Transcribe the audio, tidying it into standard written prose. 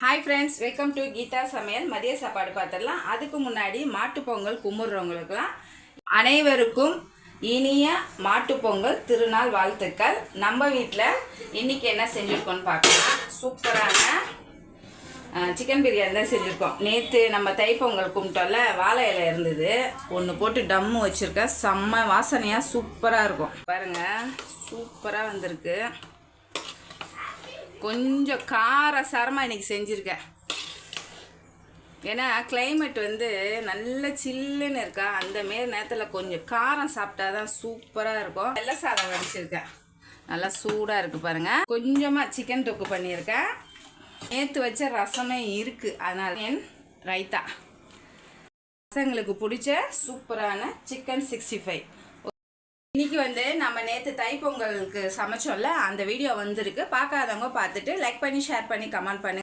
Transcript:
Hi friends, welcome to Geetha Samayal. மதிய சாப்பாடு பார்த்துடலாம். அதுக்கு முன்னாடி மாட்டுப்பொங்கல் கும்பிட்றவங்களுக்கெல்லாம் அனைவருக்கும் இனிய மாட்டுப்பொங்கல் திருநாள் வாழ்த்துக்கள். நம்ம வீட்டில் இன்றைக்கி என்ன செஞ்சுருக்கோன்னு பார்க்கலாம். சூப்பரான சிக்கன் பிரியாணி தான் செஞ்சுருக்கோம். நேற்று நம்ம தைப்பொங்கல் கும்பிட்டோம்ல, வாழை இலை இருந்தது, ஒன்று போட்டு டம்மு வச்சுருக்கேன். செம்ம வாசனையாக சூப்பராக இருக்கும். பாருங்கள், சூப்பராக வந்திருக்கு. கொஞ்சம் காரசாரமாக இன்றைக்கி செஞ்சுருக்கேன். ஏன்னா கிளைமேட் நல்ல சில்லுன்னு இருக்கா. அந்தமாரி நேரத்தில் கொஞ்சம் காரம் சாப்பிட்டா தான் சூப்பராக இருக்கும். வெள்ளை சாதம் வடிச்சிருக்கேன், நல்லா சூடாக இருக்குது பாருங்கள். கொஞ்சமாக சிக்கன் தொக்கு பண்ணியிருக்கேன். நேற்று வச்ச ரசமே இருக்குது, அதனால் என் ரைத்தா. பசங்களுக்கு பிடிச்ச சூப்பரான சிக்கன் 65. இன்றைக்கி நம்ம நேற்று தைப்பொங்கலுக்கு சமைச்சோம்ல, அந்த வீடியோ வந்திருக்கு. பார்க்காதவங்க பார்த்துட்டு லைக் பண்ணி, ஷேர் பண்ணி, கமெண்ட் பண்ணி